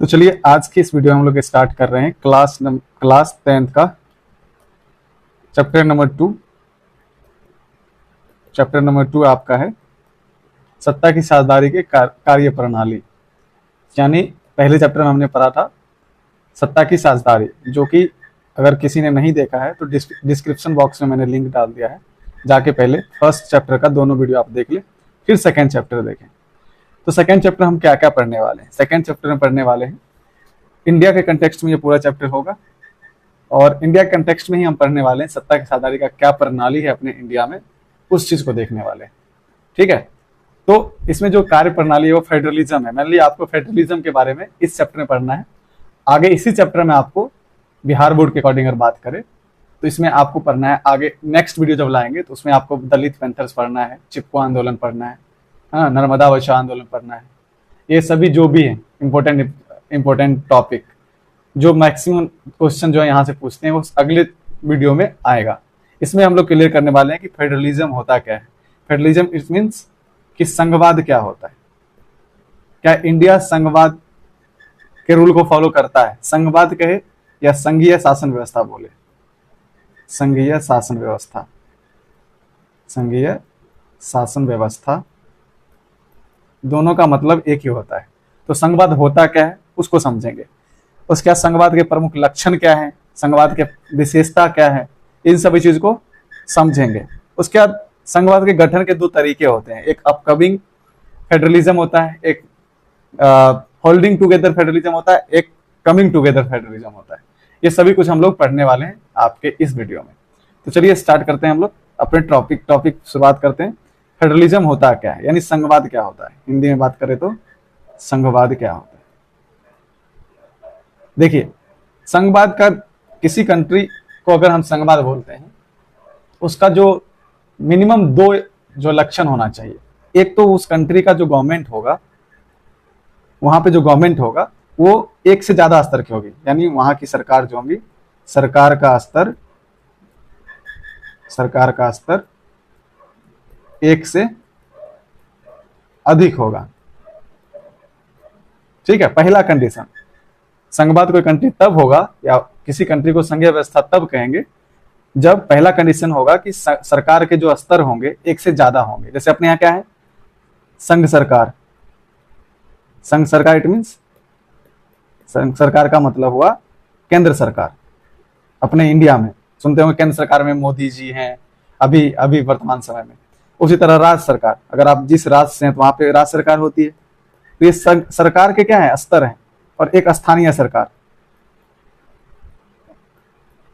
तो चलिए आज की इस वीडियो में हम लोग स्टार्ट कर रहे हैं क्लास 10th का चैप्टर नंबर 2 आपका है सत्ता की साझेदारी के कार्य प्रणाली। यानी पहले चैप्टर में हमने पढ़ा था सत्ता की साझेदारी, जो कि अगर किसी ने नहीं देखा है तो डिस्क्रिप्शन बॉक्स में मैंने लिंक डाल दिया है, जाके पहले फर्स्ट चैप्टर का दोनों वीडियो आप देख लें, फिर सेकेंड चैप्टर देखें। तो सेकेंड चैप्टर हम क्या क्या पढ़ने वाले हैं? सेकेंड चैप्टर में पढ़ने वाले हैं इंडिया के कंटेक्स्ट में ये पूरा चैप्टर होगा, और इंडिया के कंटेक्स्ट में ही हम पढ़ने वाले हैं सत्ता की साझेदारी का क्या प्रणाली है अपने इंडिया में, उस चीज को देखने वाले हैं। ठीक है, तो इसमें जो कार्य प्रणाली है वो फेडरलिज्म है। मैंने आपको फेडरलिज्म के बारे में इस चैप्टर में पढ़ना है। आगे इसी चैप्टर में आपको बिहार बोर्ड के अकॉर्डिंग अगर बात करें तो इसमें आपको पढ़ना है, आगे नेक्स्ट वीडियो जब लाएंगे तो उसमें आपको दलित पैंथर्स पढ़ना है, चिपको आंदोलन पढ़ना है, हाँ, नर्मदा बचाओ आंदोलन पढ़ना है। ये सभी जो भी है इंपॉर्टेंट टॉपिक, जो मैक्सिमम क्वेश्चन जो है यहाँ से पूछते हैं वो अगले वीडियो में आएगा। इसमें हम लोग क्लियर करने वाले हैं कि फेडरलिज्म होता क्या है। फेडरलिज्म इट मीन्स कि संघवाद क्या होता है, क्या इंडिया संघवाद के रूल को फॉलो करता है, संघवाद कहे या संघीय शासन व्यवस्था बोले, संघीय शासन व्यवस्था, संघीय शासन व्यवस्था दोनों का मतलब एक ही होता है। तो संघवाद होता क्या है उसको समझेंगे, उसके बाद संघवाद के प्रमुख लक्षण क्या है, संघवाद के विशेषता क्या है, इन सभी चीज को समझेंगे। उसके बाद संघवाद के गठन के दो तरीके होते हैं, एक अपकमिंग फेडरलिज्म होता है, एक होल्डिंग टुगेदर फेडरलिज्म होता है, एक कमिंग टुगेदर फेडरलिज्म होता है। ये सभी कुछ हम लोग पढ़ने वाले हैं आपके इस वीडियो में। तो चलिए स्टार्ट करते हैं, हम लोग अपने टॉपिक शुरुआत करते हैं। फेडरलिज्म होता क्या है, यानी संघवाद क्या होता है, हिंदी में बात करें तो संघवाद क्या होता है। देखिए, संघवाद का किसी कंट्री को अगर हम संघवाद बोलते हैं, उसका जो मिनिमम दो जो लक्षण होना चाहिए, एक तो उस कंट्री का जो गवर्नमेंट होगा, वहां पे जो गवर्नमेंट होगा वो एक से ज्यादा स्तर की होगी, यानी वहां की सरकार जो होगी, सरकार का स्तर एक से अधिक होगा। ठीक है, पहला कंडीशन। संघवाद कोई कंट्री तब होगा या किसी कंट्री को संघीय व्यवस्था तब कहेंगे जब पहला कंडीशन होगा कि सरकार के जो स्तर होंगे एक से ज्यादा होंगे। जैसे अपने यहाँ क्या है, संघ सरकार। संघ सरकार इट मीन्स, संघ सरकार का मतलब हुआ केंद्र सरकार। अपने इंडिया में सुनते होंगे केंद्र सरकार में मोदी जी हैं अभी वर्तमान समय में। उसी तरह राज्य सरकार, अगर आप जिस राज्य से हैं तो वहां पे राज्य सरकार होती है। तो ये सरकार के क्या है, स्तर हैं, और एक स्थानीय सरकार।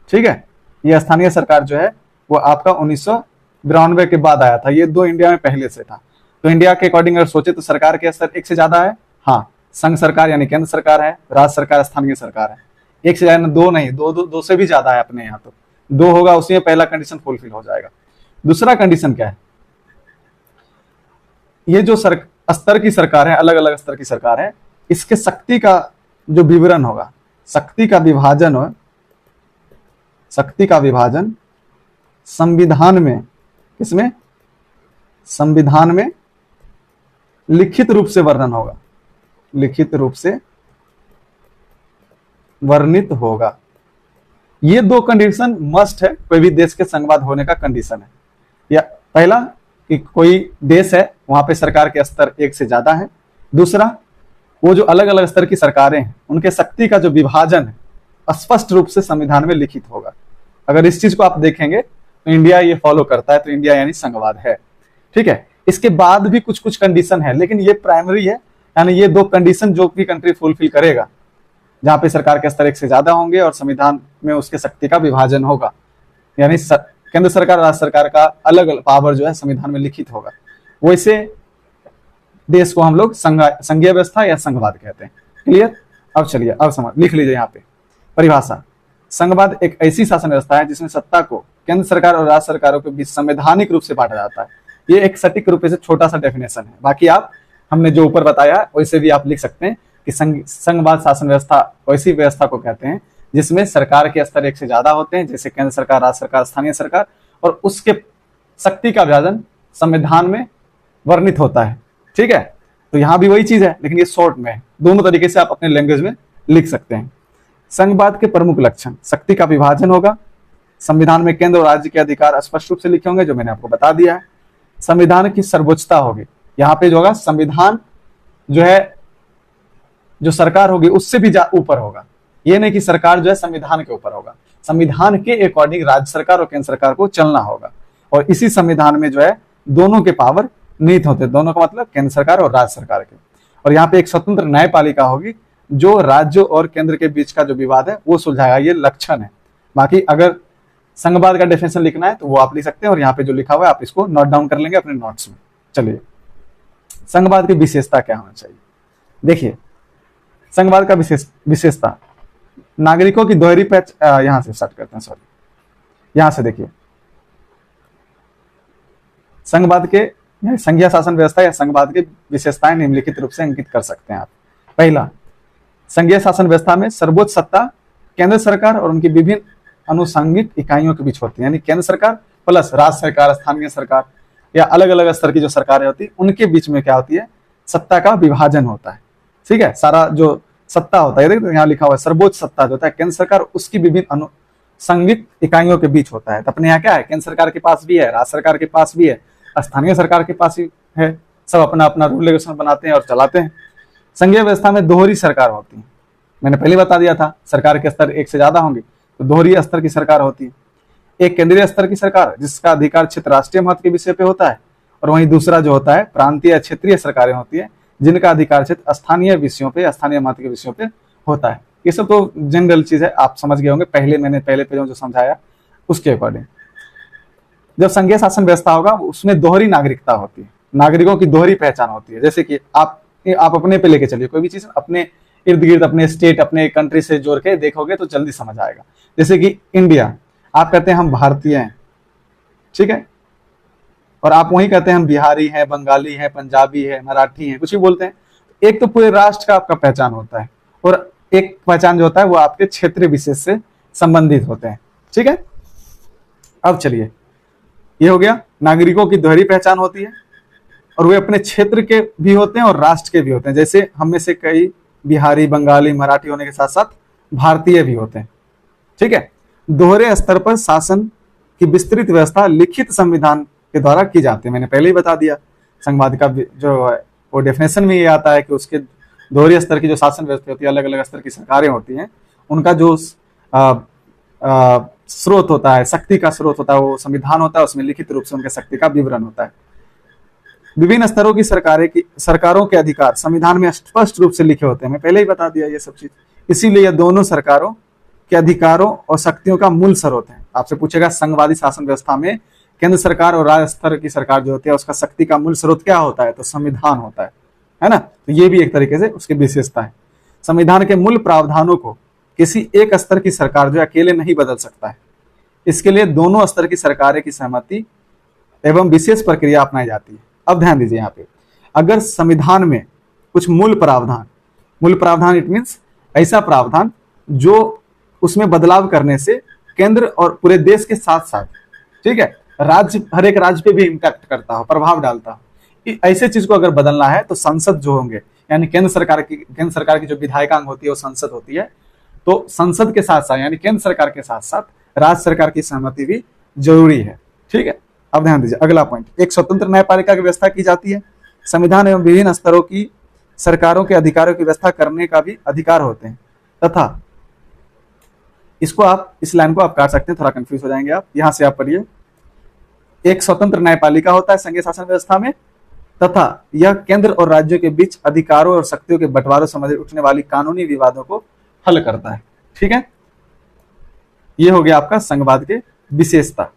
ठीक है, ये स्थानीय सरकार जो है वो आपका 1992 के बाद आया था। ये दो इंडिया में पहले से था। तो इंडिया के अकॉर्डिंग अगर सोचे तो सरकार के स्तर एक से ज्यादा है, हाँ, संघ सरकार यानी केंद्र सरकार है, राज्य सरकार स्थानीय सरकार है। एक से ज्यादा, दो नहीं, दो से भी ज्यादा है अपने यहाँ। तो दो होगा, उसी में पहला कंडीशन फुलफिल हो जाएगा। दूसरा कंडीशन क्या है, ये जो स्तर की सरकार है, अलग अलग स्तर की सरकार है, इसके शक्ति का जो विवरण होगा, शक्ति का विभाजन संविधान में, किसमें, संविधान में लिखित रूप से वर्णन होगा, लिखित रूप से वर्णित होगा। ये दो कंडीशन मस्ट है कोई भी देश के संघवाद होने का कंडीशन है। या पहला कि कोई देश है वहां पे सरकार के स्तर एक से ज्यादा है। दूसरा, वो जो अलग अलग स्तर की सरकारें हैं उनके शक्ति का जो विभाजन है स्पष्ट रूप से संविधान में लिखित होगा। अगर इस चीज को आप देखेंगे तो इंडिया ये फॉलो करता है, तो इंडिया यानी संघवाद है। ठीक है, इसके बाद भी कुछ कुछ कंडीशन है, लेकिन ये प्राइमरी है, यानी ये दो कंडीशन जो भी कंट्री फुलफिल करेगा, जहां पे सरकार के स्तर एक से ज्यादा होंगे और संविधान में उसके शक्ति का विभाजन होगा, यानी केंद्र सरकार और राज्य सरकार का अलग अलग पावर जो है संविधान में लिखित होगा, वैसे देश को हम लोग संघीय व्यवस्था या संघवाद कहते हैं। क्लियर? अब चलिए, अब समझ लिख लीजिए यहाँ पे परिभाषा। संघवाद एक ऐसी शासन व्यवस्था है जिसमें सत्ता को केंद्र सरकार और राज्य सरकारों के बीच संवैधानिक रूप से बांटा जाता है। ये एक सटीक रूप से छोटा सा डेफिनेशन है, बाकी आप हमने जो ऊपर बताया वैसे भी आप लिख सकते हैं कि संघवाद शासन व्यवस्था वैसी व्यवस्था को कहते हैं जिसमें सरकार के स्तर एक से ज्यादा होते हैं, जैसे केंद्र सरकार, राज्य सरकार, स्थानीय सरकार, और उसके शक्ति का विभाजन संविधान में वर्णित होता है। ठीक है, तो यहाँ भी वही चीज है, लेकिन ये शॉर्ट में है। दोनों तरीके से आप अपने लैंग्वेज में लिख सकते हैं। संघवाद के प्रमुख लक्षण, शक्ति का विभाजन होगा, संविधान में केंद्र और राज्य के अधिकार स्पष्ट रूप से लिखे होंगे, जो मैंने आपको बता दिया है। संविधान की सर्वोच्चता होगी, यहाँ पे जो होगा संविधान जो है, जो सरकार होगी उससे भी ऊपर होगा। ये नहीं कि सरकार जो है संविधान के ऊपर होगा, संविधान के अकॉर्डिंग राज्य सरकार और केंद्र सरकार को चलना होगा। और इसी संविधान में जो है दोनों के पावर निहित होते हैं, दोनों का मतलब केंद्र सरकार और राज्य सरकार के। और यहाँ पे एक स्वतंत्र न्यायपालिका होगी जो राज्य और केंद्र के बीच का जो विवाद है वो सुलझाएगा। ये लक्षण है। बाकी अगर संघवाद का डेफिनेशन लिखना है तो वो आप लिख सकते हैं, और यहाँ पे जो लिखा हुआ है आप इसको नोट डाउन कर लेंगे अपने नोट्स में। चलिए, संघवाद की विशेषता क्या होना चाहिए। देखिए, संघवाद का विशेषता, नागरिकों की दोहरी पहचान, यहां से स्टार्ट करते हैं, सॉरी, यहां से देखिए, संघवाद के संघीय शासन व्यवस्था या संघवाद की विशेषताएं निम्नलिखित रूप से अंकित कर सकते हैं आप। पहला, संघीय शासन व्यवस्था में सर्वोच्च सत्ता केंद्र सरकार और उनकी विभिन्न अनुषंगिक इकाइयों के बीच होती है, यानी केंद्र सरकार प्लस राज्य सरकार, स्थानीय सरकार या अलग अलग स्तर की जो सरकारें होती है उनके बीच में क्या होती है, सत्ता का विभाजन होता है। ठीक है, सारा जो सत्ता होता है, देखो यहाँ लिखा हुआ है सर्वोच्च सत्ता जो होता है केंद्र सरकार, उसकी विभिन्न अनुषंगिक इकाइयों के बीच होता है। तो अपने यहाँ क्या है, केंद्र सरकार के पास भी है, राज्य सरकार के पास भी है, स्थानीय सरकार के पास भी है, सब अपना अपना रूल रेगुलेशन बनाते हैं और चलाते हैं। संघीय व्यवस्था में दोहरी सरकार होती है, मैंने पहले बता दिया था, सरकार के स्तर एक से ज्यादा होंगे तो दोहरी स्तर की सरकार होती है। एक केंद्रीय स्तर की सरकार जिसका अधिकार क्षेत्र राष्ट्रीय महत्व के विषय पे होता है, और वहीं दूसरा जो होता है प्रांतीय या क्षेत्रीय सरकारें होती है जिनका अधिकार क्षेत्र स्थानीय विषयों पे, स्थानीय महत्व के विषयों पे होता है। ये सब तो जनरल चीज है, आप समझ गए होंगे, मैंने पहले पेजों जो समझाया उसके अकॉर्डिंग। जब संघीय शासन व्यवस्था होगा उसमें दोहरी नागरिकता होती है, नागरिकों की दोहरी पहचान होती है। जैसे कि आप अपने पे लेके चलिए, कोई भी चीज अपने इर्द गिर्द, अपने स्टेट, अपने कंट्री से जोड़ के देखोगे तो जल्दी समझ आएगा। जैसे कि इंडिया, आप कहते हैं हम भारतीय हैं, ठीक है, और आप वही कहते हैं हम बिहारी हैं, बंगाली हैं, पंजाबी हैं, मराठी हैं, कुछ भी बोलते हैं। एक तो पूरे राष्ट्र का आपका पहचान होता है, और एक पहचान जो होता है वो आपके क्षेत्र विशेष से संबंधित होते हैं। ठीक है, अब चलिए, ये हो गया, नागरिकों की दोहरी पहचान होती है और वे अपने क्षेत्र के भी होते हैं और राष्ट्र के भी होते हैं। जैसे हम में से कई बिहारी, बंगाली, मराठी होने के साथ साथ भारतीय भी होते हैं। ठीक है, दोहरे स्तर पर शासन की विस्तृत व्यवस्था लिखित संविधान के द्वारा की जाती है। मैंने पहले ही बता दिया, संघवाद का जो है वो डेफिनेशन में ये आता है कि उसके दोहरे स्तर की जो शासन व्यवस्था होती है, अलग अलग स्तर की सरकारें होती हैं, उनका जो स्रोत होता है, शक्ति का स्रोत होता है, वो संविधान होता है, उसमें लिखित रूप से उनके शक्ति का विवरण होता है। विभिन्न स्तरों की सरकारों के अधिकार संविधान में स्पष्ट रूप से लिखे होते हैं, मैं पहले ही बता दिया ये सब चीज। इसीलिए दोनों सरकारों के अधिकारों और शक्तियों का मूल स्रोत है। आपसे पूछेगा संघवादी शासन व्यवस्था में केंद्र सरकार और राज्य स्तर की सरकार जो होती है उसका शक्ति का मूल स्रोत क्या होता है, तो संविधान होता है ना। तो ये भी एक तरीके से उसकी विशेषता है। संविधान के मूल प्रावधानों को किसी एक स्तर की सरकार जो अकेले नहीं बदल सकता है, इसके लिए दोनों स्तर की सरकारें की सहमति एवं विशेष प्रक्रिया अपनाई जाती है। अब ध्यान दीजिए, यहाँ पे अगर संविधान में कुछ मूल प्रावधान इट मीन्स ऐसा प्रावधान जो उसमें बदलाव करने से केंद्र और पूरे देश के साथ साथ, ठीक है, हर एक राज्य पे भी इम्पैक्ट करता हो, प्रभाव डालता हो, ऐसे चीज को अगर बदलना है तो संसद जो होंगे, यानी केंद्र सरकार की जो विधायिकांग होती है वो संसद होती है, तो संसद के साथ साथ यानी केंद्र सरकार के साथ साथ राज्य सरकार की सहमति भी जरूरी है। ठीक है, अब ध्यान दीजिए, अगला पॉइंट, एक स्वतंत्र न्यायपालिका की व्यवस्था की जाती है। संविधान एवं विभिन्न स्तरों की सरकारों के अधिकारों की व्यवस्था करने का भी अधिकार होते हैं, तथा इसको आप, इस लाइन को आप काट सकते हैं, थोड़ा कंफ्यूज हो जाएंगे आप, यहां से आप पढ़िए। एक स्वतंत्र न्यायपालिका होता है संघीय शासन व्यवस्था में, तथा यह केंद्र और राज्यों के बीच अधिकारों और शक्तियों के बंटवारे संबंधी उठने वाली कानूनी विवादों को हल करता है। ठीक है, ये हो गया आपका संघवाद के विशेषता।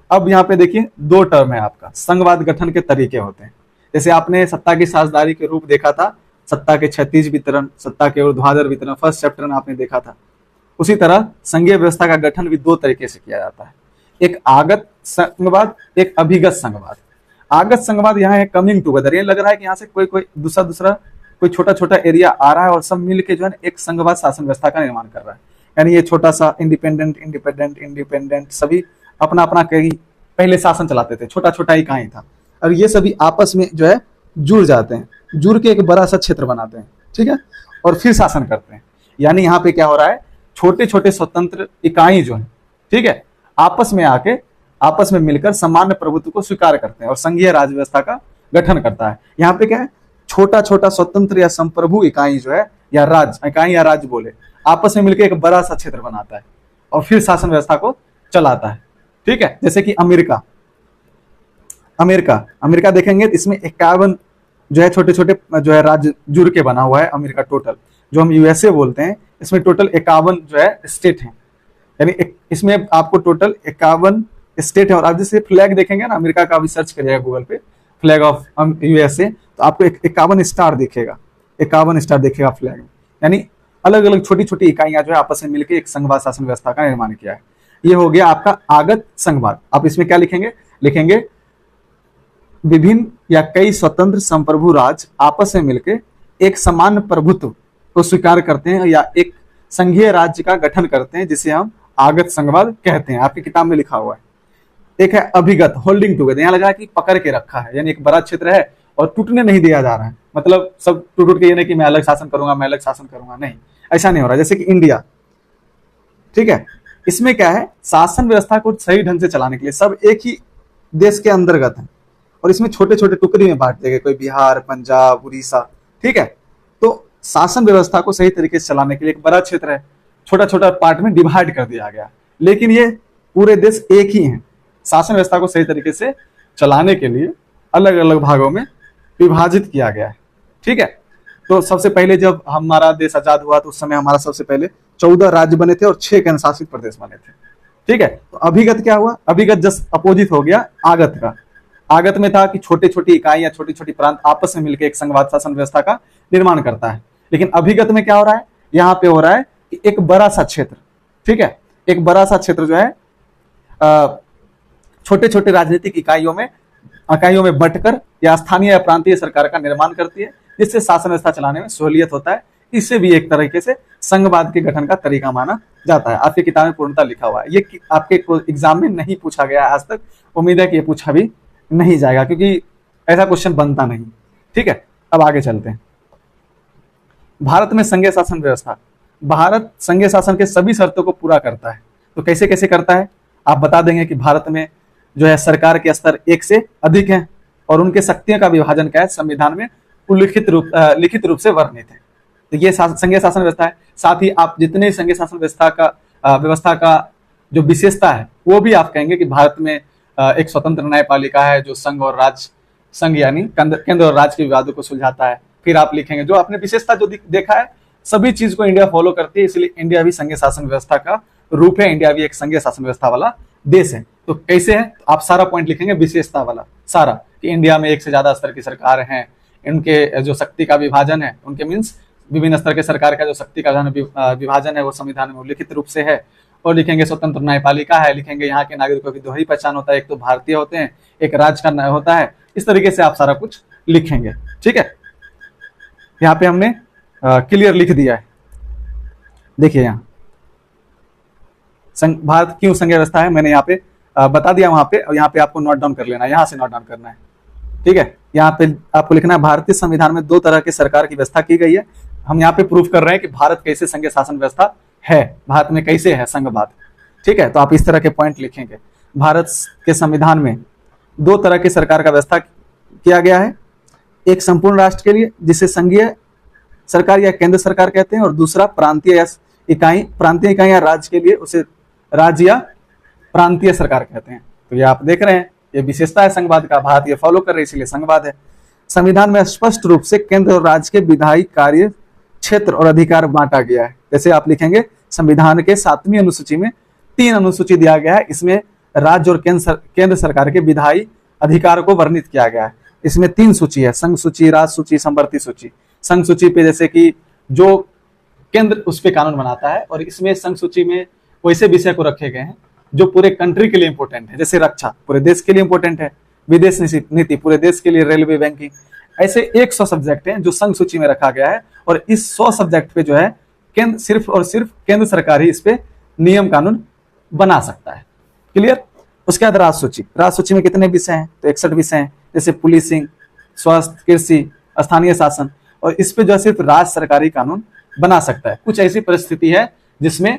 अब यहाँ पे देखिए दो टर्म है आपका, संघवाद गठन के तरीके होते हैं। जैसे आपने सत्ता की साझेदारी के रूप देखा था, सत्ता के क्षैतिज वितरण, सत्ता के ऊर्ध्वाधर वितरण, फर्स्ट चैप्टर में आपने देखा था। उसी तरह संघीय व्यवस्था का गठन भी दो तरीके से किया जाता है, एक आगत संघवाद, एक अभिगत संघवाद। आगत संघवाद यहाँ है कमिंग टूगेदर, ये लग रहा है कि यहाँ से कोई दूसरा कोई छोटा छोटा एरिया आ रहा है और सब मिलके जो है एक संघवाद शासन व्यवस्था का निर्माण कर रहा है। यानी ये छोटा सा इंडिपेंडेंट सभी अपना अपना कई पहले शासन चलाते थे, छोटा छोटा इकाई था, और ये सभी आपस में जो है जुड़ जाते हैं, जुड़ के एक बड़ा सा क्षेत्र बनाते हैं, ठीक है, और फिर शासन करते हैं। यानी यहाँ पे क्या हो रहा है, छोटे छोटे स्वतंत्र इकाई जो है, ठीक है, आपस में मिलकर सामान्य प्रभुत्व को स्वीकार करते हैं और संघीय राज व्यवस्था का गठन करता है। यहाँ पे क्या है, छोटा छोटा स्वतंत्र या संप्रभु इकाई जो है, या राज्य इकाई या राज्य बोले, आपस में मिलकर एक बड़ा सा क्षेत्र बनाता है और फिर शासन व्यवस्था को चलाता है, ठीक है। जैसे कि अमेरिका देखेंगे तो इसमें 51 जो है छोटे छोटे जो है राज्य जुड़ के बना हुआ है अमेरिका। टोटल जो हम यूएसए बोलते हैं, इसमें टोटल 51 जो है स्टेट हैं, यानी इसमें आपको टोटल 51 स्टेट है। और आप जैसे फ्लैग देखेंगे ना अमेरिका का, अभी सर्च करिएगा गूगल पे फ्लैग ऑफ यूएसए, तो आपको 51 स्टार दिखेगा, 51 स्टार दिखेगा फ्लैग में। यानी अलग अलग छोटी छोटी इकाइयां जो है आपस में मिलकर एक संघवाद शासन व्यवस्था का निर्माण किया है। ये हो गया आपका आगत संघवाद। आप इसमें क्या लिखेंगे विभिन्न या कई स्वतंत्र संप्रभु राज्य आपस में मिलकर एक समान प्रभुत्व को स्वीकार करते हैं या एक संघीय राज्य का गठन करते हैं, जिसे हम आगत संघवाद कहते हैं। आपकी किताब में लिखा हुआ है। एक है अभिगत, होल्डिंग टुगेदर, यहाँ लगा कि पकड़ के रखा है, यानी एक बड़ा क्षेत्र है और टूटने नहीं दिया जा रहा है। मतलब सब टूट के ये नहीं कि मैं अलग शासन करूंगा, नहीं, ऐसा नहीं हो रहा। जैसे कि इंडिया, ठीक है, इसमें क्या है, शासन व्यवस्था को सही ढंग से चलाने के लिए सब एक ही देश के अंतर्गत है और इसमें छोटे छोटे टुकड़ी में बांट दिए गए, कोई बिहार, पंजाब, उड़ीसा, ठीक है। तो शासन व्यवस्था को सही तरीके से चलाने के लिए एक बड़ा क्षेत्र है, छोटा छोटा पार्ट में डिवाइड कर दिया गया, लेकिन ये पूरे देश एक ही है। शासन व्यवस्था को सही तरीके से चलाने के लिए अलग अलग भागों में विभाजित किया गया है, ठीक है। तो सबसे पहले जब हमारा देश आजाद हुआ तो उस समय हमारा सबसे पहले 14 राज्य बने थे और 6 केंद्र शासित प्रदेश बने थे, ठीक है। तो अभिगत क्या हुआ, अभिगत जस्ट अपोजिट हो गया आगत का। आगत में था कि छोटी छोटी इकाई या छोटी छोटी प्रांत आपस में मिलकर एक संघवाद शासन व्यवस्था का निर्माण करता है। लेकिन अभिगत में क्या हो रहा है, यहाँ पे हो रहा है कि एक बड़ा सा क्षेत्र, ठीक है, एक बड़ा सा क्षेत्र जो है छोटे छोटे राजनीतिक इकाइयों में बंटकर या स्थानीय या प्रांतीय सरकार का निर्माण करती है, जिससे शासन व्यवस्था चलाने में सहूलियत होता है। इससे भी एक तरीके से संघवाद के गठन का तरीका माना जाता है। आपकी किताब में पूर्णतः लिखा हुआ है। ये आपके एग्जाम में नहीं पूछा गया आज तक, उम्मीद है कि ये पूछा भी नहीं जाएगा क्योंकि ऐसा क्वेश्चन बनता नहीं, ठीक है। अब आगे चलते हैं। भारत में संघीय शासन व्यवस्था, भारत संघीय शासन के सभी शर्तों को पूरा करता है। तो कैसे कैसे करता है, आप बता देंगे कि भारत में जो है सरकार के स्तर 1 से अधिक हैं और उनके शक्तियों का विभाजन क्या है, संविधान में लिखित रूप से वर्णित है। तो ये संघीय शासन व्यवस्था है। साथ ही आप जितने संघीय शासन व्यवस्था का जो विशेषता है वो भी आप कहेंगे कि भारत में एक स्वतंत्र न्यायपालिका है जो संघ यानी केंद्र और राज्य के विवादों को सुलझाता है। फिर आप लिखेंगे जो आपने विशेषता जो देखा है सभी चीज को इंडिया फॉलो करती है, इसलिए इंडिया भी संघीय शासन व्यवस्था का रूप है, इंडिया भी एक संघीय शासन व्यवस्था वाला देश है। तो कैसे है, तो आप सारा पॉइंट लिखेंगे विशेषता वाला सारा, कि इंडिया में एक से ज्यादा स्तर की सरकार हैं, इनके जो शक्ति का विभाजन है, उनके मीन्स विभिन्न स्तर के सरकार का जो शक्ति का विभाजन है वो संविधान में उल्लिखित रूप से है। और लिखेंगे स्वतंत्र न्यायपालिका है, लिखेंगे यहाँ के नागरिकों की दोहरी पहचान होता है, एक तो भारतीय होते हैं, एक राज्य का होता है। इस तरीके से आप सारा कुछ लिखेंगे, ठीक है। यहाँ पे हमने क्लियर लिख दिया है। देखिए यहाँ भारत क्यों संघीय व्यवस्था है मैंने यहाँ पे बता दिया वहां पे, और यहाँ पे आपको नोट डाउन कर लेना है, यहाँ से नोट डाउन करना है, ठीक है। यहाँ पे आपको लिखना है भारतीय संविधान में 2 तरह के सरकार की व्यवस्था की गई है। हम यहाँ पे प्रूफ कर रहे हैं कि भारत कैसे संघीय शासन व्यवस्था है, भारत में कैसे है संघवाद, ठीक है। तो आप इस तरह के पॉइंट लिखेंगे। भारत के संविधान में 2 तरह की सरकार का व्यवस्था किया गया है, एक संपूर्ण राष्ट्र के लिए जिसे संघीय सरकार या केंद्र सरकार कहते हैं, और दूसरा प्रांतीय इकाई या राज्य के लिए उसे राज्य या प्रांतीय सरकार कहते हैं। तो ये आप देख रहे हैं, ये विशेषता है संघवाद का, भारत ये फॉलो कर रहे हैं इसलिए संघवाद है। संविधान में स्पष्ट रूप से केंद्र और राज्य के विधायी कार्य क्षेत्र और अधिकार बांटा गया है। जैसे आप लिखेंगे संविधान के 7वीं अनुसूची में 3 अनुसूची दिया गया है, इसमें राज्य और केंद्र सरकार के विधायी अधिकार को वर्णित किया गया है। इसमें 3 सूची है, संघ सूची, राज सूची, संवर्ती सूची। संघ सूची पे जैसे कि जो केंद्र उस पे कानून बनाता है, और इसमें संघ सूची में वैसे विषय को रखे गए हैं जो पूरे कंट्री के लिए इंपॉर्टेंट है, जैसे रक्षा पूरे देश के लिए इंपॉर्टेंट है, विदेश नीति पूरे देश के लिए, रेलवे, बैंकिंग, ऐसे 100 सब्जेक्ट हैं जो संघ सूची में रखा गया है। और इस 100 सब्जेक्ट पे जो है केंद्र सिर्फ और सिर्फ केंद्र सरकार ही इस पे नियम कानून बना सकता है। क्लियर। उसके बाद राज सूची में कितने विषय हैं, तो 61 विषय हैं, जैसे पुलिसिंग, स्वास्थ्य, कृषि, स्थानीय शासन, और इस पे जो है सिर्फ राज्य सरकारी कानून बना सकता है। कुछ ऐसी परिस्थिति है जिसमें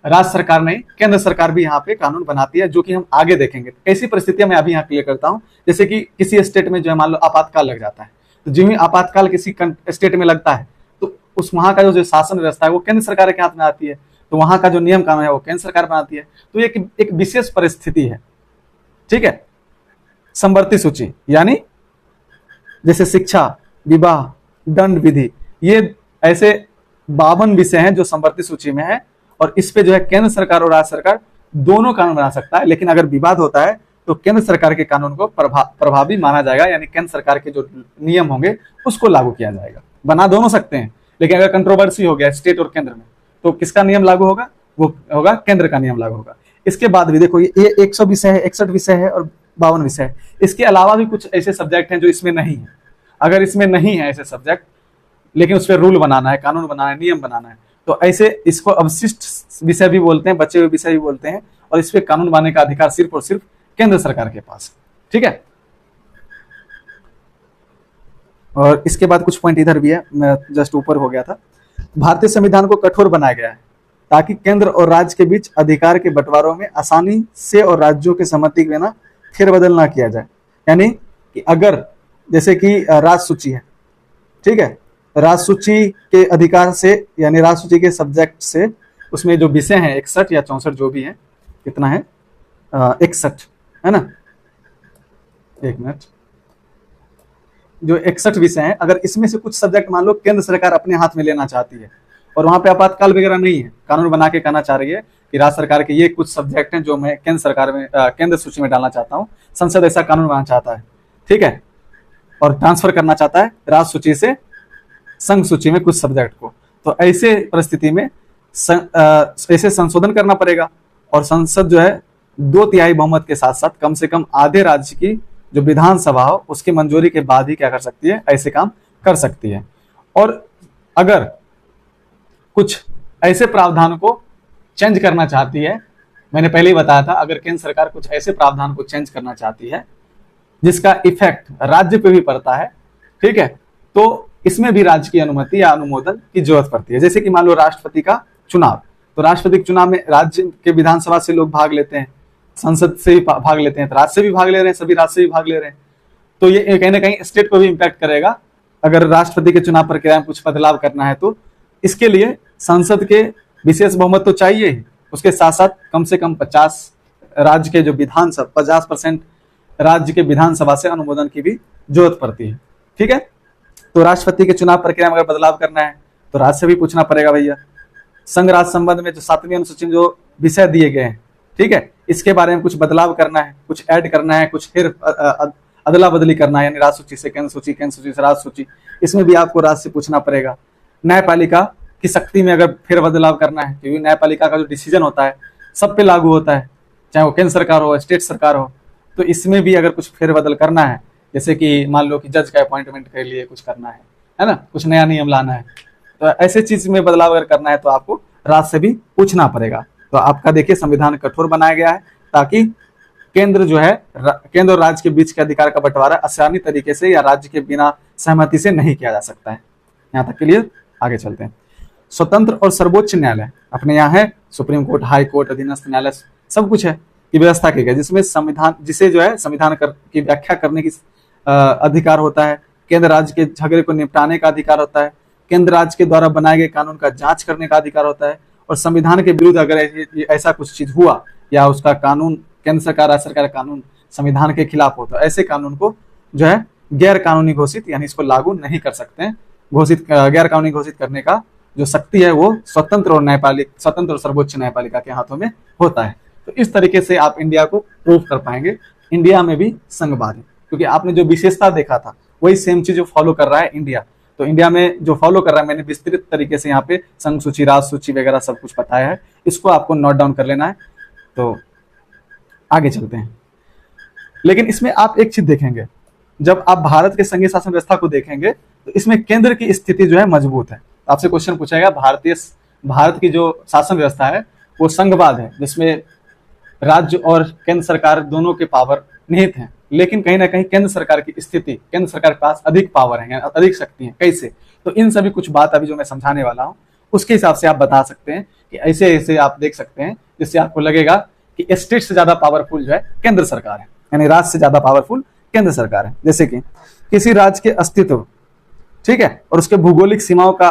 राज्य सरकार नहीं, केंद्र सरकार भी यहाँ पे कानून बनाती है, जो कि हम आगे देखेंगे। ऐसी परिस्थितियां मैं अभी यहाँ क्लियर करता हूँ। जैसे कि किसी स्टेट में जो है मान लो आपातकाल लग जाता है, तो जो ही आपातकाल किसी स्टेट में लगता है तो उस वहां का जो शासन व्यवस्था है वो केंद्र सरकार के हाथ में आती है, तो वहां का जो नियम कानून है वो केंद्र सरकार बनाती है। तो ये एक विशेष परिस्थिति है, ठीक है। समवर्ती सूची यानी जैसे शिक्षा, विवाह, दंड विधि, ये ऐसे 52 विषय हैं जो समवर्ती सूची में है, और इस पे जो है केंद्र सरकार और राज्य सरकार दोनों कानून बना सकता है। लेकिन अगर विवाद होता है तो केंद्र सरकार के कानून को प्रभावी माना जाएगा, यानी केंद्र सरकार के जो नियम होंगे उसको लागू किया जाएगा। बना दोनों सकते हैं, लेकिन अगर कंट्रोवर्सी हो गया स्टेट और केंद्र में तो किसका नियम लागू होगा? वो होगा केंद्र का नियम लागू होगा। इसके बाद भी देखो ये 100 विषय है, 61 विषय है और 52 विषय है। इसके अलावा भी कुछ ऐसे सब्जेक्ट हैं जो इसमें नहीं है। अगर इसमें नहीं है ऐसे सब्जेक्ट, लेकिन उस पर रूल बनाना है, कानून बनाना है, नियम बनाना है, तो ऐसे इसको अवशिष्ट विषय भी बोलते हैं, बचे हुए विषय भी बोलते हैं, और इस पे कानून बनाने का अधिकार सिर्फ और सिर्फ केंद्र सरकार के पास, ठीक है। और इसके बाद कुछ पॉइंट इधर भी है, मैं जस्ट ऊपर हो गया था। भारतीय संविधान को कठोर बनाया गया है ताकि केंद्र और राज्य के बीच अधिकार के बंटवारों में आसानी से और राज्यों के सहमति के बिना फेरबदल ना किया जाए। यानी कि अगर जैसे कि राज्य सूची है, ठीक है, राज्य सूची के अधिकार से यानी राज्य सूची के सब्जेक्ट से उसमें जो विषय हैं 61 या 64 जो भी है, कितना है 61 है ना, एक मिनट, जो 61 विषय हैं, अगर इसमें से कुछ सब्जेक्ट मान लो केंद्र सरकार अपने हाथ में लेना चाहती है और वहां पे आपातकाल वगैरह नहीं है, कानून बना के कहना चाह रही है कि राज्य सरकार के ये कुछ सब्जेक्ट हैं जो मैं केंद्र सरकार में केंद्र सूची में डालना चाहता हूँ, संसद ऐसा कानून बनाना चाहता है, ठीक है, और ट्रांसफर करना चाहता है राज्य सूची से संघ सूची में कुछ सब्जेक्ट को, तो ऐसे परिस्थिति में ऐसे संशोधन करना पड़ेगा। और संसद जो है 2/3 बहुमत के साथ साथ कम से कम आधे राज्य की जो विधानसभा हो उसकी मंजूरी के बाद ही क्या कर सकती है, ऐसे काम कर सकती है। और अगर कुछ ऐसे प्रावधान को चेंज करना चाहती है, मैंने पहले ही बताया था, अगर केंद्र सरकार कुछ ऐसे प्रावधान को चेंज करना चाहती है जिसका इफेक्ट राज्य पे भी पड़ता है, ठीक है, तो इसमें भी राज्य की अनुमति या अनुमोदन की जरूरत पड़ती है। जैसे कि मान लो राष्ट्रपति का चुनाव, तो राष्ट्रपति के चुनाव में राज्य के विधानसभा से लोग भाग लेते हैं, संसद से भी भाग लेते हैं, तो राज्य से भी भाग ले रहे हैं, सभी राज्य से भी भाग ले रहे हैं, तो ये कहीं ना कहीं स्टेट को भी इम्पैक्ट करेगा। अगर राष्ट्रपति के चुनाव प्रक्रिया में कुछ बदलाव करना है तो इसके लिए संसद के विशेष बहुमत तो चाहिए ही, उसके साथ साथ कम से कम 50 राज्य के जो विधानसभा 50% राज्य के विधानसभा से अनुमोदन की भी जरूरत पड़ती है, ठीक है। तो राष्ट्रपति के चुनाव प्रक्रिया में अगर बदलाव करना है तो राज्य से भी पूछना पड़ेगा भैया। संघ राज्य संबंध में जो 7वीं अनुसूची में जो विषय दिए गए हैं, ठीक है, इसके बारे में कुछ बदलाव करना है, कुछ ऐड करना है, कुछ फिर अदला बदली करना है, यानी राज्य सूची से केंद्र सूची, केंद्र सूची से राज्य सूची, इसमें भी आपको राज्य से पूछना पड़ेगा। न्यायपालिका की शक्ति में अगर फिर बदलाव करना है, क्योंकि न्यायपालिका का जो डिसीजन होता है सब पे लागू होता है, चाहे वो केंद्र सरकार हो, स्टेट सरकार हो, तो इसमें भी अगर कुछ फेरबदल करना है, जैसे कि मान लो कि जज का अपॉइंटमेंट के लिए कुछ करना है ना, कुछ नया नियम लाना है, तो ऐसे चीज में बदलाव अगर करना है तो आपको राज्य से भी पूछना पड़ेगा। तो आपका देखिए संविधान कठोर बनाया गया है ताकि केंद्र जो है, केंद्र और राज्य के बीच के अधिकार का बंटवारा आसानी तरीके से या राज्य के बिना सहमति से नहीं किया जा सकता है। यहाँ तक के लिए आगे चलते हैं। स्वतंत्र और सर्वोच्च न्यायालय अपने यहाँ है, सुप्रीम कोर्ट, हाई कोर्ट, अधीनस्थ न्यायालय सब कुछ है की व्यवस्था की गई, जिसमें संविधान जिसे जो है संविधान की व्याख्या करने की अधिकार होता है, केंद्र राज्य के झगड़े को निपटाने का अधिकार होता है, केंद्र राज्य के द्वारा बनाए गए कानून का जांच करने का अधिकार होता है, और संविधान के विरुद्ध अगर ऐसा कुछ चीज हुआ या उसका कानून केंद्र सरकार राज्य सरकार का कानून संविधान के खिलाफ हो तो ऐसे कानून को जो है गैर कानूनी घोषित, यानी इसको लागू नहीं कर सकते हैं। गैर कानूनी घोषित करने का जो शक्ति है वो स्वतंत्र और सर्वोच्च न्यायपालिका के हाथों में होता है। तो इस तरीके से आप इंडिया को प्रूव कर पाएंगे इंडिया में भी संघवाद है, क्योंकि आपने जो विशेषता देखा था वही सेम चीज जो फॉलो कर रहा है इंडिया। तो इंडिया में जो फॉलो कर रहा है, मैंने विस्तृत तरीके से यहाँ पे संघ सूची, राज्य सूची वगैरह सब कुछ बताया है, इसको आपको नोट डाउन कर लेना है। तो आगे चलते हैं। लेकिन इसमें आप एक चीज देखेंगे, जब आप भारत के संघीय शासन व्यवस्था को देखेंगे तो इसमें केंद्र की स्थिति जो है मजबूत है। आपसे क्वेश्चन पूछा जाएगा, भारत की जो शासन व्यवस्था है वो संघवाद है, जिसमें राज्य और केंद्र सरकार दोनों के पावर निहित हैं, लेकिन कहीं ना कहीं केंद्र सरकार की स्थिति, केंद्र सरकार के पास अधिक पावर है, अधिक शक्ति है। कैसे? तो इन सभी कुछ बात अभी जो मैं समझाने वाला हूँ उसके हिसाब से आप बता सकते हैं कि ऐसे ऐसे आप देख सकते हैं, जिससे आपको लगेगा कि स्टेट से ज्यादा पावरफुल जो है केंद्र सरकार है, यानी राज्य से ज्यादा पावरफुल केंद्र सरकार है। जैसे कि किसी राज्य के अस्तित्व, ठीक है, और उसके भौगोलिक सीमाओं का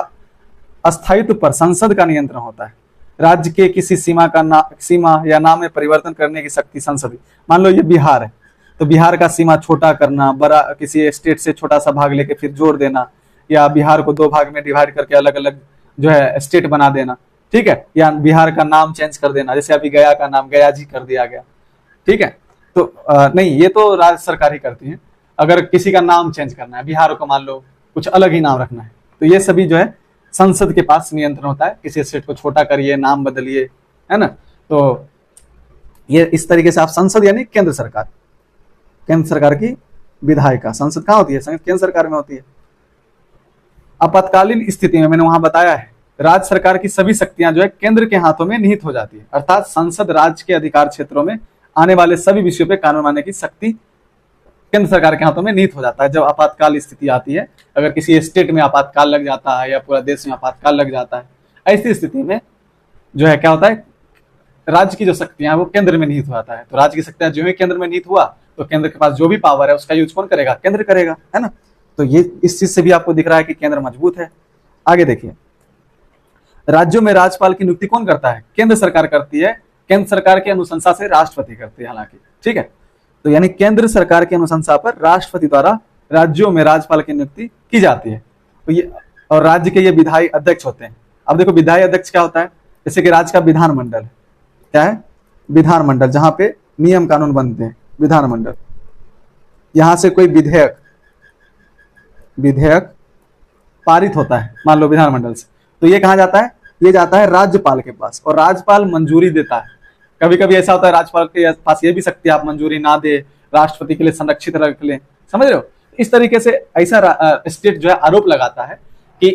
अस्थायित्व पर संसद का नियंत्रण होता है। राज्य के किसी सीमा या नाम में परिवर्तन करने की शक्ति संसद। मान लो ये बिहार है, तो बिहार का सीमा छोटा करना, बड़ा किसी स्टेट से छोटा सा भाग लेके फिर जोड़ देना, या बिहार को 2 भाग में डिवाइड करके अलग अलग जो है स्टेट बना देना, ठीक है, या बिहार का नाम चेंज कर देना, जैसे अभी गया का नाम गया जी कर दिया गया, ठीक है। तो नहीं, ये तो राज्य सरकार ही करती है। अगर किसी का नाम चेंज करना है, बिहार को मान लो कुछ अलग ही नाम रखना है, तो ये सभी जो है संसद के पास नियंत्रण होता है। किसी स्टेट को छोटा करिए, नाम बदलिए, है ना। तो ये इस तरीके से आप संसद यानी केंद्र सरकार, केंद्र सरकार की विधायिका। संसद कहाँ होती है? केंद्र सरकार में होती है। आपातकालीन स्थिति में मैंने वहां बताया है, राज्य सरकार की सभी शक्तियां जो है केंद्र के हाथों में निहित हो जाती है, अर्थात संसद राज्य के अधिकार क्षेत्रों में आने वाले सभी विषयों पर कानून बनाने की शक्ति केंद्र सरकार के हाथों में निहित हो जाता है। जब आपातकाल स्थिति आती है, अगर किसी स्टेट में आपातकाल लग जाता है या पूरा देश में आपातकाल लग जाता है, ऐसी स्थिति में जो है क्या होता है, राज्य की जो शक्तियां वो केंद्र में निहित हो जाता है। तो राज्य की शक्तियां जो है केंद्र में निहित हुआ, तो केंद्र के पास जो भी पावर है उसका यूज कौन करेगा? केंद्र करेगा, है ना। तो ये इस चीज से भी आपको दिख रहा है कि केंद्र मजबूत है। आगे देखिए, राज्यों में राज्यपाल की नियुक्ति कौन करता है? केंद्र सरकार करती है। केंद्र सरकार की अनुशंसा से राष्ट्रपति करती है हालांकि, ठीक है। तो यानी केंद्र सरकार की अनुशंसा पर राष्ट्रपति द्वारा राज्यों में राज्यपाल की नियुक्ति की जाती है। तो ये, और राज्य के ये विधायी अध्यक्ष होते हैं। अब देखो विधायी अध्यक्ष क्या होता है? जैसे कि राज्य का विधानमंडल, क्या है? विधानमंडल, जहां पे नियम कानून बनते हैं, विधानमंडल। यहां से कोई विधेयक पारित होता है, मान लो विधानमंडल से, तो ये कहां जाता है? ये जाता है राज्यपाल के पास, और राज्यपाल मंजूरी देता है। कभी कभी ऐसा होता है राज्यपाल के पास ये भी शक्ति, आप मंजूरी ना दे, राष्ट्रपति के लिए संरक्षित रख ले, समझ रहे हो। इस तरीके से ऐसा स्टेट जो है आरोप लगाता है कि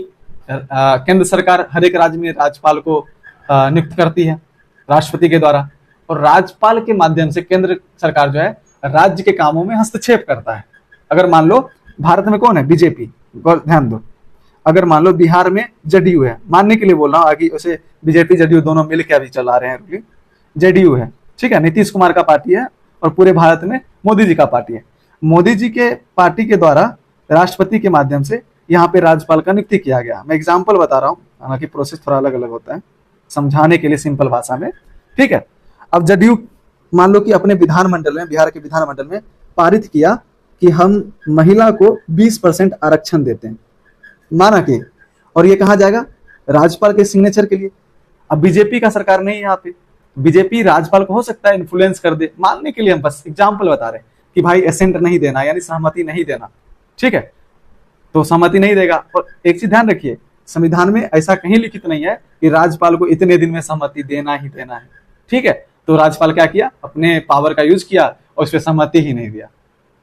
केंद्र सरकार हर एक राज्य में राज्यपाल को नियुक्त करती है राष्ट्रपति के द्वारा, और राज्यपाल के माध्यम से केंद्र सरकार जो है राज्य के कामों में हस्तक्षेप करता है। अगर मान लो भारत में कौन है? बीजेपी, ध्यान दो। अगर मान लो बिहार में जदयू है, मानने के लिए बोल रहा हूँ, आगे उसे बीजेपी जदयू दोनों मिलकर अभी चला रहे हैं, जेडीयू है, ठीक है, नीतीश कुमार का पार्टी है, और पूरे भारत में मोदी जी का पार्टी है। मोदी जी के पार्टी के द्वारा राष्ट्रपति के माध्यम से यहाँ पे राज्यपाल का नियुक्ति किया गया। मैं एग्जाम्पल बता रहा हूँ, हालांकि प्रोसेस थोड़ा अलग अलग होता है, समझाने के लिए सिंपल भाषा में, ठीक है। अब जदयू मान लो कि अपने विधानमंडल में, बिहार के विधानमंडल में पारित किया कि हम महिला को 20% आरक्षण देते हैं, माना कि, और ये कहा जाएगा? राज्यपाल के सिग्नेचर के लिए। अब बीजेपी का सरकार नहीं है यहाँ पे, बीजेपी राज्यपाल को हो सकता है इन्फ्लुएंस कर दे, मानने के लिए हम बस एग्जाम्पल बता रहे हैं कि भाई एसेंट नहीं देना, यानी सहमति नहीं देना, ठीक है। तो सहमति नहीं देगा। और एक चीज ध्यान रखिए, संविधान में ऐसा कहीं लिखित नहीं है कि राज्यपाल को इतने दिन में सहमति देना ही देना है, ठीक है। तो राज्यपाल क्या किया? अपने पावर का यूज किया और उस पर सहमति ही नहीं दिया।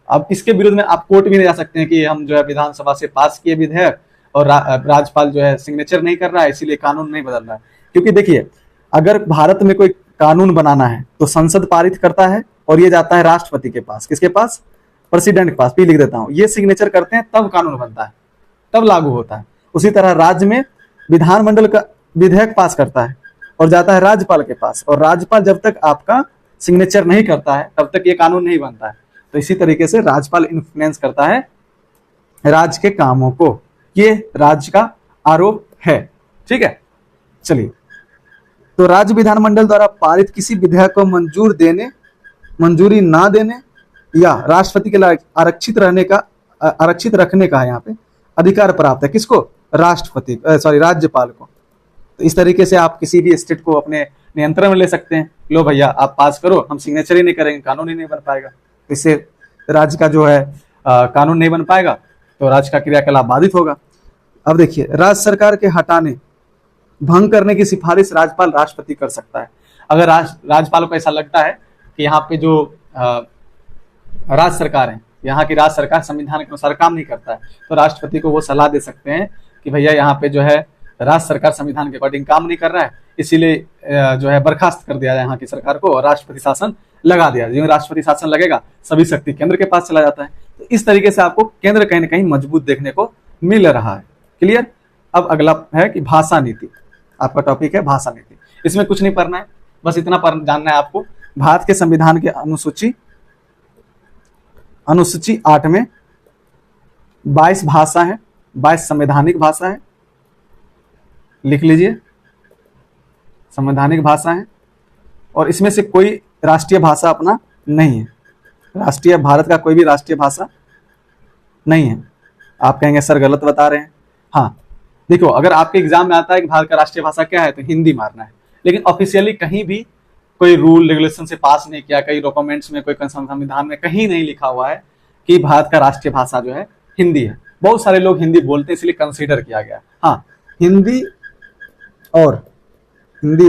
अब इसके विरुद्ध में आप कोर्ट भी नहीं जा सकते हैं कि हम जो है विधानसभा से पास किए विधेयक और राज्यपाल जो है सिग्नेचर नहीं कर रहा है, इसीलिए कानून नहीं बदल रहा है। क्योंकि देखिए, अगर भारत में कोई कानून बनाना है तो संसद पारित करता है, और ये जाता है राष्ट्रपति के पास। किसके पास? प्रेसिडेंट के पास। भी लिख देता हूं, ये सिग्नेचर करते हैं तब कानून बनता है, तब लागू होता है। उसी तरह राज्य में विधानमंडल का विधेयक पास करता है और जाता है राज्यपाल के पास, और राज्यपाल जब तक आपका सिग्नेचर नहीं करता है तब तक ये कानून नहीं बनता है। तो इसी तरीके से राज्यपाल इन्फ्लुएंस करता है राज्य के कामों को, ये राज्य का आरोप है, ठीक है। चलिए, तो राज्य विधानमंडल द्वारा पारित किसी विधेयक को मंजूरी ना देने या राष्ट्रपति के लिए आरक्षित रखने का है यहाँ पे अधिकार प्राप्त है। किसको? राज्यपाल को। तो इस तरीके से आप किसी भी स्टेट को अपने नियंत्रण में ले सकते हैं। लो भैया आप पास करो, हम सिग्नेचर ही नहीं करेंगे, कानून ही नहीं बन पाएगा। इससे राज्य का जो है कानून नहीं बन पाएगा, तो राज्य का क्रियाकलाप बाधित होगा। अब देखिए, राज्य सरकार के हटाने, भंग करने की सिफारिश राज्यपाल राष्ट्रपति कर सकता है। अगर राज्यपाल को ऐसा लगता है कि यहाँ पे जो राज्य सरकार है, यहाँ की राज्य सरकार संविधान के अनुसार काम नहीं करता है, तो राष्ट्रपति को वो सलाह दे सकते हैं कि भैया यहाँ पे जो है राज्य सरकार संविधान के अकॉर्डिंग काम नहीं कर रहा है, इसीलिए जो है बर्खास्त कर दिया जाए यहाँ की सरकार को और राष्ट्रपति शासन लगा दिया, जिसमें राष्ट्रपति शासन लगेगा सभी शक्ति केंद्र के पास चला जाता है। तो इस तरीके से आपको केंद्र कहीं ना कहीं मजबूत देखने को मिल रहा है। क्लियर। अब अगला है कि भाषा नीति, आपका टॉपिक है भाषा नीति। इसमें कुछ नहीं पढ़ना है, बस इतना जानना है आपको, भारत के संविधान के अनुसूची 8 में 22 भाषा है, 22 संवैधानिक भाषा है, लिख लीजिए, संवैधानिक भाषा है। और इसमें से कोई राष्ट्रीय भाषा अपना नहीं है, राष्ट्रीय भारत का कोई भी राष्ट्रीय भाषा नहीं है। आप कहेंगे सर गलत बता रहे हैं। हाँ देखो, अगर आपके एग्जाम में आता है कि भारत का राष्ट्रीय भाषा क्या है तो हिंदी मारना है, लेकिन ऑफिशियली कहीं भी कोई रूल रेगुलेशन से पास नहीं किया, कई डॉक्यूमेंट्स में, कोई संविधान में कहीं नहीं लिखा हुआ है कि भारत का राष्ट्रीय भाषा जो है हिंदी है। बहुत सारे लोग हिंदी बोलते हैं इसलिए कंसीडर किया गया। हाँ, हिंदी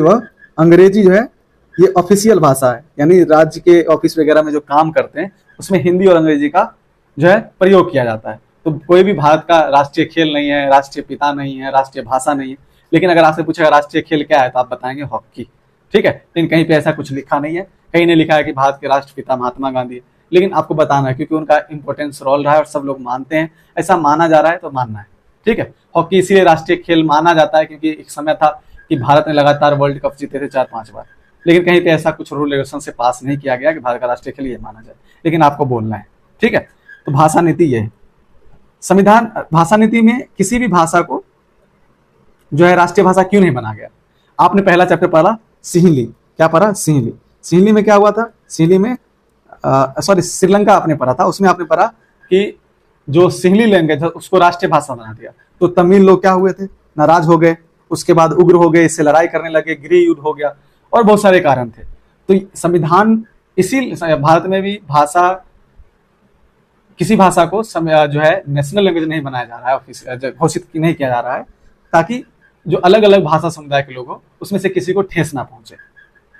व अंग्रेजी जो है ये ऑफिशियल भाषा है, यानी राज्य के ऑफिस वगैरह में जो काम करते हैं उसमें हिंदी और अंग्रेजी का जो है प्रयोग किया जाता है। तो कोई भी भारत का राष्ट्रीय खेल नहीं है, राष्ट्रीय पिता नहीं है, राष्ट्रीय भाषा नहीं है। लेकिन अगर आपसे पूछेगा राष्ट्रीय खेल क्या है तो आप बताएंगे हॉकी, ठीक है। लेकिन कहीं पे ऐसा कुछ लिखा नहीं है, कहीं नहीं लिखा है कि भारत के राष्ट्रपिता महात्मा गांधी है, लेकिन आपको बताना है क्योंकि उनका इंपॉर्टेंस रोल रहा है और सब लोग मानते हैं, ऐसा माना जा रहा है तो मानना है, ठीक है। हॉकी इसीलिए राष्ट्रीय खेल माना जाता है क्योंकि एक समय था कि भारत ने लगातार वर्ल्ड कप जीते थे 4-5 बार, लेकिन कहीं पे ऐसा कुछ रूल रेगुलेशन से पास नहीं किया गया कि भारत का राष्ट्रीय खेल ये माना जाए, लेकिन आपको बोलना है, ठीक है। तो भाषा नीति ये है। संविधान भाषा नीति में किसी भी भाषा को जो है राष्ट्रीय भाषा क्यों नहीं बना गया। आपने पहला चैप्टर पढ़ा सिंहली, क्या पढ़ा? सिंहली। सिंहली में क्या हुआ था? सिंहली में श्रीलंका आपने पढ़ा था, उसमें आपने पढ़ा कि जो सिंहली लैंग्वेज है उसको राष्ट्रीय भाषा बना दिया, तो तमिल लोग क्या हुए थे? नाराज हो गए, उसके बाद उग्र हो गए, इससे लड़ाई करने लगे, गृह युद्ध हो गया और बहुत सारे कारण थे। तो संविधान इसी भारत में भी भाषा, किसी भाषा को जो है नेशनल लैंग्वेज नहीं बनाया जा रहा है, घोषित नहीं किया जा रहा है, ताकि जो अलग अलग भाषा समुदाय के लोग हो उसमें से किसी को ठेस ना पहुंचे,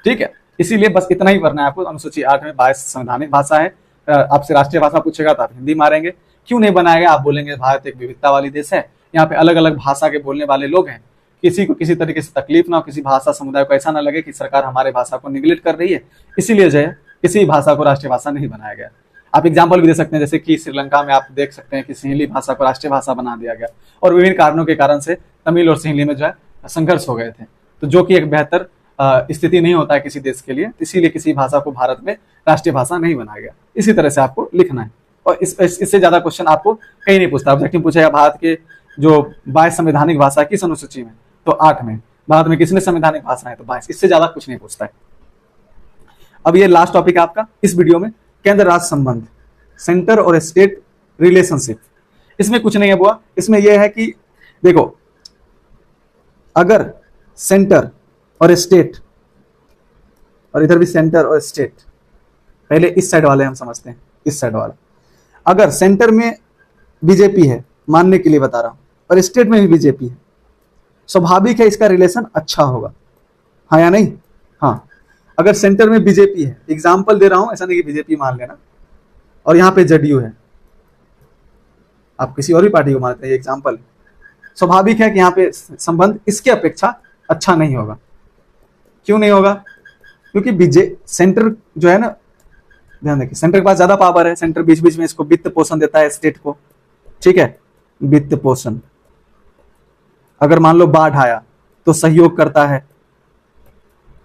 ठीक है। इसीलिए बस इतना ही पढ़ना है आपको। अनुसूची 8 में 22 संवैधानिक भाषा है। आपसे राष्ट्रीय भाषा पूछेगा तो आप हिंदी मारेंगे। क्यों नहीं बनाया गया? आप बोलेंगे भारत एक विविधता वाली देश है, यहाँ पे अलग अलग भाषा के बोलने वाले लोग हैं, किसी को किसी तरीके से तकलीफ ना हो, किसी भाषा समुदाय को ऐसा ना लगे कि सरकार हमारे भाषा को निगलेक्ट कर रही है, इसीलिए जो है किसी भाषा को राष्ट्रीय भाषा नहीं बनाया गया। आप एग्जाम्पल भी दे सकते हैं, जैसे कि श्रीलंका में आप देख सकते हैं कि सिंहली भाषा को राष्ट्रीय भाषा बना दिया गया और विभिन्न कारणों के कारण से तमिल और सिंहली में जो है संघर्ष हो गए थे, तो जो कि एक बेहतर स्थिति नहीं होता है किसी देश के लिए, इसीलिए किसी भाषा को भारत में राष्ट्रीय भाषा नहीं बनाया गया। इसी तरह से आपको लिखना है और इससे ज्यादा क्वेश्चन आपको कहीं नहीं पूछता। ऑब्जेक्टिव पूछेगा भारत के जो 22 संवैधानिक भाषा किस अनुसूची में, तो 8 में। भारत में किसने संवैधानिक भाषा है, तो 22। इससे ज्यादा कुछ नहीं पूछता है। अब ये लास्ट टॉपिक है आपका इस वीडियो में, केंद्र राज्य संबंध, सेंटर और स्टेट रिलेशनशिप। इसमें कुछ नहीं है बुआ, इसमें यह है कि देखो, अगर सेंटर और स्टेट, और इधर भी सेंटर और स्टेट, पहले इस साइड वाले हम समझते हैं, इस साइड वाला, अगर सेंटर में बीजेपी है, मानने के लिए बता रहा हूं, और स्टेट में भी बीजेपी है, स्वाभाविक है इसका रिलेशन अच्छा होगा, हाँ या नहीं? हाँ। अगर सेंटर में बीजेपी है, एग्जाम्पल दे रहा हूं, ऐसा नहीं कि बीजेपी मान लेना, और यहां पे जदयू है, आप किसी और भी पार्टी को मानते हैं, एग्जाम्पल, स्वाभाविक है कि यहाँ पे संबंध इसके अपेक्षा अच्छा नहीं होगा। क्यों नहीं होगा? क्योंकि सेंटर जो है ना, ध्यान देखिए, सेंटर के पास ज्यादा पावर है, सेंटर बीच बीच में इसको वित्त पोषण देता है स्टेट को, ठीक है, वित्त पोषण। अगर मान लो बाढ़ आया तो सहयोग करता है,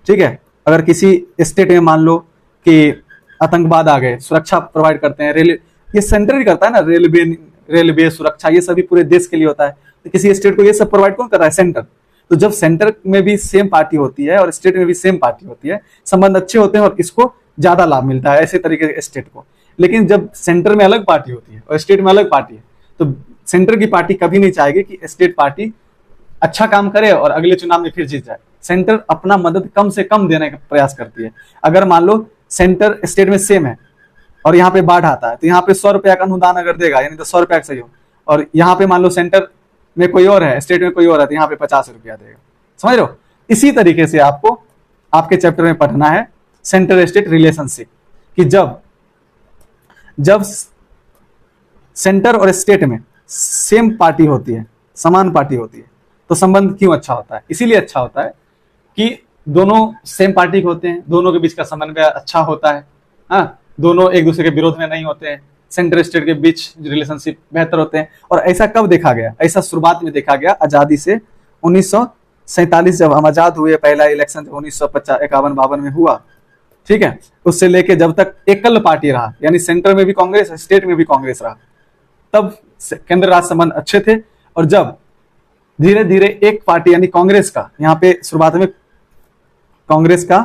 ठीक है। अगर किसी स्टेट में मान लो कि आतंकवाद आ गए, सुरक्षा प्रोवाइड करते हैं, रेलवे, ये सेंटर ही करता है ना, रेलवे सुरक्षा, ये सभी पूरे देश के लिए होता है। तो किसी स्टेट को ये सब प्रोवाइड कौन कर रहा है? सेंटर। तो जब सेंटर में भी सेम पार्टी होती है और स्टेट में भी सेम पार्टी होती है, संबंध अच्छे होते हैं और इसको ज्यादा लाभ मिलता है, ऐसे तरीके से स्टेट को। लेकिन जब सेंटर में अलग पार्टी होती है और स्टेट में अलग पार्टी है, तो सेंटर की पार्टी कभी नहीं चाहेगी कि स्टेट पार्टी अच्छा काम करे और अगले चुनाव में फिर जीत जाए। सेंटर अपना मदद कम से कम देने का प्रयास करती है। अगर मान लो सेंटर स्टेट में सेम है और यहाँ पे बाढ़ आता है, तो यहाँ पे 100 रुपया का अनुदान अगर देगा, यानी तो 100 रुपया का सहयोग, और यहाँ पे मान लो सेंटर में कोई और है, स्टेट में कोई और है, तो यहाँ पे 50 रुपया देगा। समझ रहे हो? इसी तरीके से आपको आपके चैप्टर में पढ़ना है सेंटर स्टेट रिलेशनशिप, कि जब सेंटर और स्टेट में सेम पार्टी होती है, समान पार्टी होती है, तो संबंध क्यों अच्छा होता है? इसीलिए अच्छा होता है कि दोनों सेम पार्टी के होते हैं, दोनों के बीच का समन्वय अच्छा होता है, हाँ, दोनों एक दूसरे के विरोध में नहीं होते हैं, सेंटर स्टेट के बीच रिलेशनशिप बेहतर होते हैं। और ऐसा कब देखा गया? ऐसा शुरुआत में देखा गया आजादी से 1947 जब हम आजाद हुए, पहला इलेक्शन 1951-52 में हुआ, ठीक है, उससे लेके जब तक एकल पार्टी रहा, यानी सेंटर में भी कांग्रेस, स्टेट में भी कांग्रेस रहा, तब केंद्र राज्य संबंध अच्छे थे। और जब धीरे धीरे एक पार्टी यानी कांग्रेस का, यहाँ पे शुरुआत में कांग्रेस का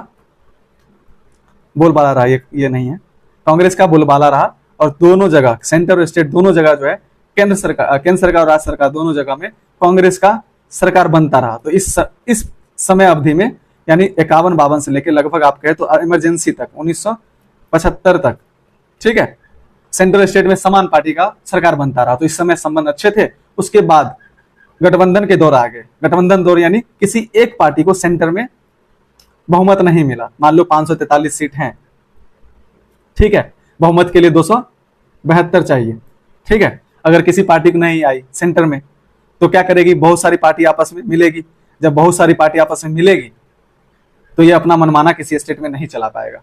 बोलबाला रहा, ये नहीं है, कांग्रेस का बोलबाला रहा, और दोनों जगह सेंटर और स्टेट दोनों जगह जो है केंद्र सरकार और राज्य सरकार दोनों जगह में कांग्रेस का सरकार बनता रहा। तो इस समय अवधि में यानी 51-52 से लेकर लगभग आप कहे तो इमरजेंसी तक 1975 तक, ठीक है, सेंट्रल स्टेट में समान पार्टी का सरकार बनता रहा। तो इस समय संबंध अच्छे थे। उसके बाद गठबंधन के दौर आ गए। गठबंधन दौर यानी किसी एक पार्टी को सेंटर में बहुमत नहीं मिला। मान लो 543 सीट हैं, ठीक है, बहुमत के लिए 272 चाहिए, ठीक है। अगर किसी पार्टी को नहीं आई सेंटर में तो क्या करेगी? बहुत सारी पार्टी आपस में मिलेगी। जब बहुत सारी पार्टी आपस में मिलेगी तो ये अपना मनमाना किसी स्टेट में नहीं चला पाएगा,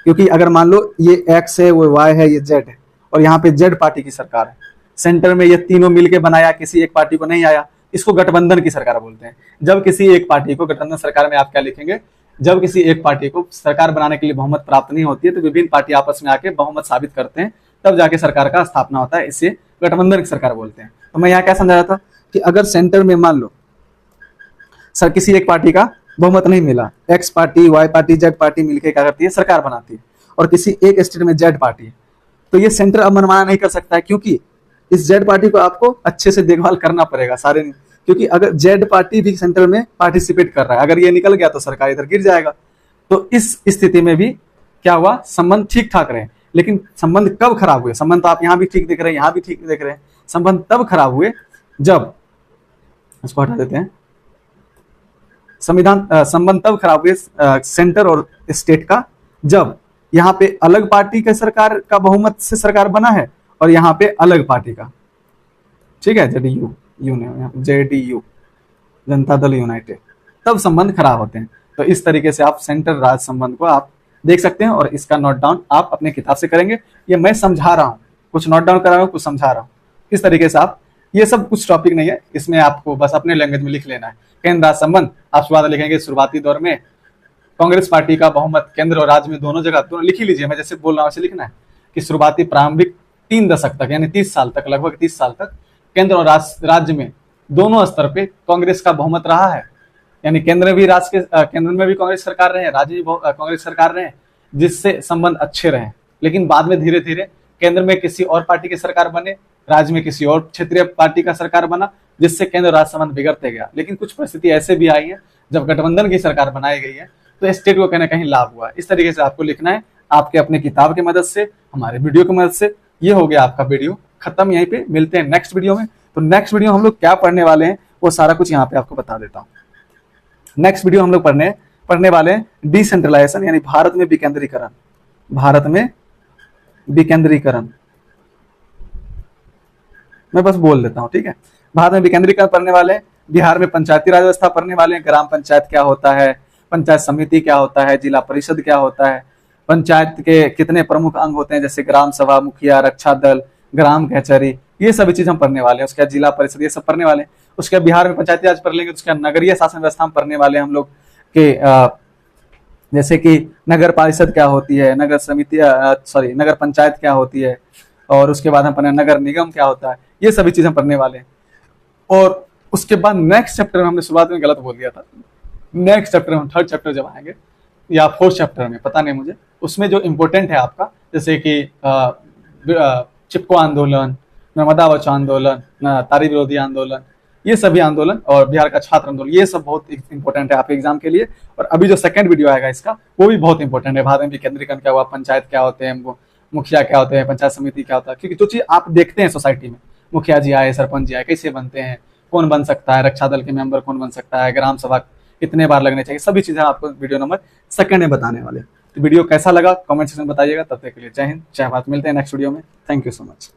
क्योंकि अगर मान लो ये एक्स है, वो वाई है, ये जेड है, और यहाँ पे जेड पार्टी की सरकार है, सेंटर में ये तीनों मिलके बनाया, किसी एक पार्टी को नहीं आया, इसको गठबंधन की सरकार बोलते हैं। जब किसी एक पार्टी को गठबंधन सरकार में आप क्या लिखेंगे? जब किसी एक पार्टी को सरकार बनाने के लिए बहुमत प्राप्त नहीं होती है तो विभिन्न पार्टी आपस में आके बहुमत साबित करते हैं, तब जाके सरकार का स्थापना होता है। इसे गठबंधन की सरकार बोलते हैं। तो मैं यहाँ क्या समझा रहा था कि अगर सेंटर में मान लो सर किसी एक पार्टी का बहुमत नहीं मिला, X party, Y party, Z party मिलकर क्या करती है? सरकार बनाती है, और किसी एक स्टेट में जेड पार्टी है, तो ये सेंटर अब मनमाना नहीं कर सकता है, क्योंकि इस जेड पार्टी को आपको अच्छे से देखभाल करना पड़ेगा सारे, क्योंकि अगर जेड पार्टी भी सेंटर में पार्टिसिपेट कर रहा है, अगर ये निकल गया तो सरकार इधर गिर जाएगा। तो इस स्थिति में भी क्या हुआ? संबंध ठीक ठाक रहे। लेकिन संबंध कब खराब हुए? संबंध तो आप यहाँ भी ठीक देख रहे हैं, यहाँ भी ठीक देख रहे हैं। संबंध तब खराब हुए जब, इसको हटा देते हैं, संबंध तब खराब हुए सेंटर और स्टेट का, जब यहाँ पे अलग पार्टी के सरकार का बहुमत से सरकार बना है और यहाँ पे अलग पार्टी का, ठीक है, जेडीयू, जनता दल यूनाइटेड, तब संबंध खराब होते हैं। तो इस तरीके से आप सेंटर राज्य संबंध को आप देख सकते हैं, और इसका नोट डाउन आप अपने किताब से करेंगे। ये मैं समझा रहा हूँ, कुछ नोट डाउन करा रहा हूँ, कुछ समझा रहा हूँ। इस तरीके से आप, ये सब कुछ टॉपिक नहीं है, इसमें आपको बस अपने लैंग्वेज में लिख लेना है। केंद्र राज्य संबंध आप शुरुआत लिखेंगे, शुरुआती दौर में कांग्रेस पार्टी का बहुमत केंद्र और राज्य में दोनों जगह, दोनों लिख ही लीजिए, मैं जैसे बोल रहा हूँ वैसे लिखना है कि शुरुआती प्रारंभिक 3 दशक तक यानी 30 साल तक, लगभग 30 साल तक केंद्र और राज्य में दोनों स्तर पे कांग्रेस का बहुमत रहा है। यानी केंद्र में भी केंद्र में भी कांग्रेस सरकार रहे, राज्य में कांग्रेस सरकार रहे, जिससे संबंध अच्छे रहे। लेकिन बाद में धीरे धीरे केंद्र में किसी और पार्टी की सरकार बने, राज्य में किसी और क्षेत्रीय पार्टी का सरकार बना, जिससे केंद्र राज्य संबंध बिगड़ते गया। लेकिन कुछ परिस्थिति ऐसे भी आई है जब गठबंधन की सरकार बनाई गई है तो स्टेट को कहीं ना कहीं लाभ हुआ। इस तरीके से आपको लिखना है, आपके अपने किताब की मदद से, हमारे वीडियो की मदद से। ये हो गया आपका वीडियो खत्म, यहीं पे मिलते हैं नेक्स्ट वीडियो में। तो नेक्स्ट वीडियो हम लोग क्या पढ़ने वाले हैं वो सारा कुछ यहाँ पे आपको बता देता हूँ। नेक्स्ट वीडियो हम लोग पढ़ने वाले हैं डिसेंट्रलाइजेशन, यानी भारत में विकेंद्रीकरण। भारत में विकेंद्रीकरण मैं बस बोल देता हूँ, ठीक है। भारत में विकेंद्रीकरण पढ़ने वाले हैं, बिहार में पंचायती राज व्यवस्था पढ़ने वाले हैं, ग्राम पंचायत क्या होता है, पंचायत समिति क्या होता है, जिला परिषद क्या होता है, पंचायत के कितने प्रमुख अंग होते हैं, जैसे ग्राम सभा, मुखिया, रक्षा दल, ग्राम कचहरी, ये सभी चीज हम पढ़ने वाले हैं। उसके बाद जिला परिषद, ये सब पढ़ने वाले हैं। उसके बाद बिहार में पंचायती राज पढ़ लेंगे। उसके बाद नगरीय शासन व्यवस्था हम पढ़ने वाले हैं हम लोग के, जैसे कि नगर परिषद क्या होती है, नगर समिति नगर पंचायत क्या होती है, और उसके बाद हम पढ़ने नगर निगम क्या होता है, ये सभी चीजें पढ़ने वाले हैं। और उसके बाद नेक्स्ट चैप्टर में, हमने शुरुआत में गलत बोल दिया था, नेक्स्ट चैप्टर में, थर्ड चैप्टर जब आएंगे या फोर्थ चैप्टर में, पता नहीं मुझे, उसमें जो इम्पोर्टेंट है आपका, जैसे कि चिपको आंदोलन, नर्मदा बचाओ आंदोलन, तारी विरोधी आंदोलन, ये सभी आंदोलन, और बिहार का छात्र आंदोलन, ये सब बहुत इंपॉर्टेंट है आपके एग्जाम के लिए। और अभी जो सेकंड वीडियो आएगा इसका, वो भी बहुत इंपॉर्टेंट है। भारत में विकेंद्रीकरण क्या हुआ, पंचायत क्या होते हैं, मुखिया क्या होते हैं, पंचायत समिति क्या होता है, क्योंकि जो चीज आप देखते हैं सोसाइटी में, मुखिया जी आए, सरपंच जी आए, कैसे बनते हैं, कौन बन सकता है, रक्षा दल के मेंबर कौन बन सकता है, ग्राम सभा कितने बार लगने चाहिए, सभी चीजें आपको वीडियो नंबर सेकंड में बताने वाले। तो वीडियो कैसा लगा कमेंट सेक्शन में बताइएगा। तब तक के लिए जय हिंद, जय भारत। मिलते हैं नेक्स्ट वीडियो में। Thank you so much.